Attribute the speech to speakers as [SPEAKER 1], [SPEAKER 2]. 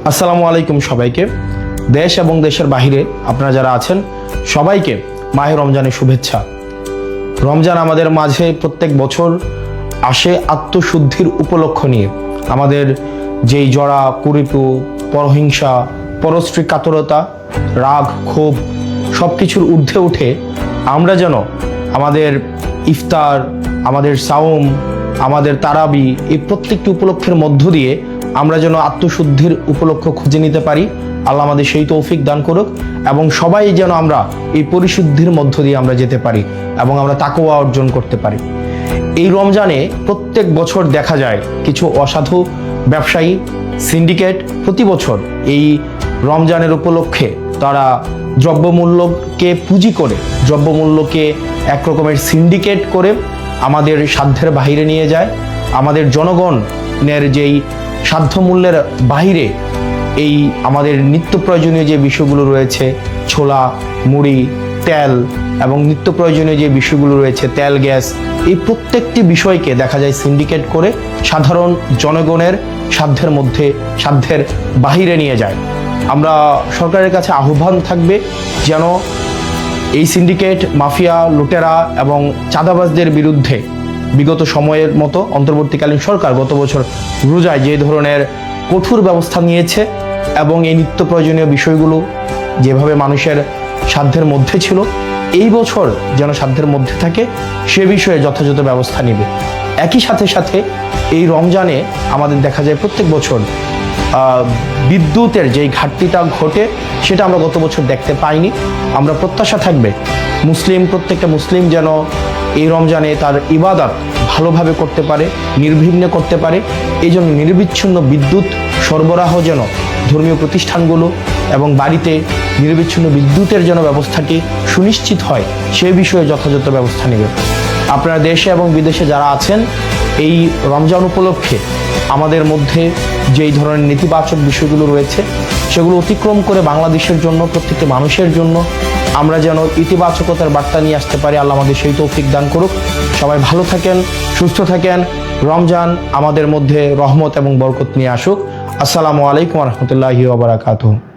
[SPEAKER 1] আসসালামু আলাইকুম সবাইকে। দেশ এবং দেশের বাহিরে আপনারা যারা আছেন সবাইকে মাহে রমজানের শুভেচ্ছা। রমজান আমাদের মাঝে প্রত্যেক বছর আসে আত্মশুদ্ধির উপলক্ষ নিয়ে। আমাদের যেই জড়া কুরিপু, পরহিংসা, পরশ্রী কাতরতা, রাগ, ক্ষোভ সব কিছুর ঊর্ধ্বে উঠে আমরা যেন আমাদের ইফতার, আমাদের সাওম, আমাদের তারাবি এই প্রত্যেকটি উপলক্ষের মধ্য দিয়ে আমরা যেন আত্মশুদ্ধির উপলক্ষ খুঁজে নিতে পারি। আল্লাহ আমাদের সেই তৌফিক দান করুক এবং সবাই যেন আমরা এই পরিশুদ্ধির মধ্য দিয়ে আমরা যেতে পারি এবং আমরা তাকওয়া অর্জন করতে পারি। এই রমজানে প্রত্যেক বছর দেখা যায় কিছু অসাধু ব্যবসায়ী সিন্ডিকেট প্রতি বছর এই রমজানের উপলক্ষে তারা দ্রব্যমূল্যকে পুঁজি করে, দ্রব্যমূল্যকে এক রকমের সিন্ডিকেট করে আমাদের সাধ্যের বাহিরে নিয়ে যায়। আমাদের জনগণের যেই সাধ্যমূল্যের বাহিরে এই আমাদের নিত্য প্রয়োজনীয় যে বিষয়গুলো রয়েছে, ছোলা, মুড়ি, তেল এবং নিত্য প্রয়োজনীয় যে বিষয়গুলো রয়েছে, তেল, গ্যাস, এই প্রত্যেকটি বিষয়কে দেখা যায় সিন্ডিকেট করে সাধারণ জনগণের সাধ্যের মধ্যে, সাধ্যের বাহিরে নিয়ে যায়। আমরা সরকারের কাছে আহ্বান থাকবে যেন এই সিন্ডিকেট, মাফিয়া, লুটেরা এবং চাঁদাবাজদের বিরুদ্ধে বিগত সময়ের মতো অন্তর্বর্তীকালীন সরকার গত বছর রোজায় যে ধরনের কঠোর ব্যবস্থা নিয়েছে এবং এই নিত্য প্রয়োজনীয় বিষয়গুলো যেভাবে মানুষের সাধ্যের মধ্যে ছিল, এই বছর যেন সাধ্যের মধ্যে থাকে সে বিষয়ে যথাযথ ব্যবস্থা নেবে। একই সাথে সাথে এই রমজানে আমাদের দেখা যায় প্রত্যেক বছর বিদ্যুতের যেই ঘাটতিটা ঘটে সেটা আমরা গত বছর দেখতে পাইনি। আমরা প্রত্যাশা থাকবে প্রত্যেকটা মুসলিম যেন এই রমজানে তার ইবাদত ভালোভাবে করতে পারে, নির্বিঘ্নে করতে পারে। এই জন্য নিরবিচ্ছিন্ন বিদ্যুৎ সরবরাহ যেন ধর্মীয় প্রতিষ্ঠানগুলো এবং বাড়িতে নিরবিচ্ছিন্ন বিদ্যুতের যেন ব্যবস্থাটি সুনিশ্চিত হয় সে বিষয়ে যথাযথ ব্যবস্থা নেবে। আপনারা দেশে এবং বিদেশে যারা আছেন এই রমজান উপলক্ষে আমাদের মধ্যে যেই ধরনের নেতিবাচক বিষয়গুলো রয়েছে সেগুলো অতিক্রম করে বাংলাদেশের জন্য, প্রত্যেকটি মানুষের জন্য আমরা যেন ইতিবাচকতার বার্তা নিয়ে আসতে পারি। আল্লাহ আমাদের সেই তৌফিক দান করুক। সবাই ভালো থাকেন, সুস্থ থাকেন। রমজান আমাদের মধ্যে রহমত এবং বরকত নিয়ে আসুক। আসসালামু আলাইকুম ওয়া রাহমাতুল্লাহি ওয়া বারাকাতুহু।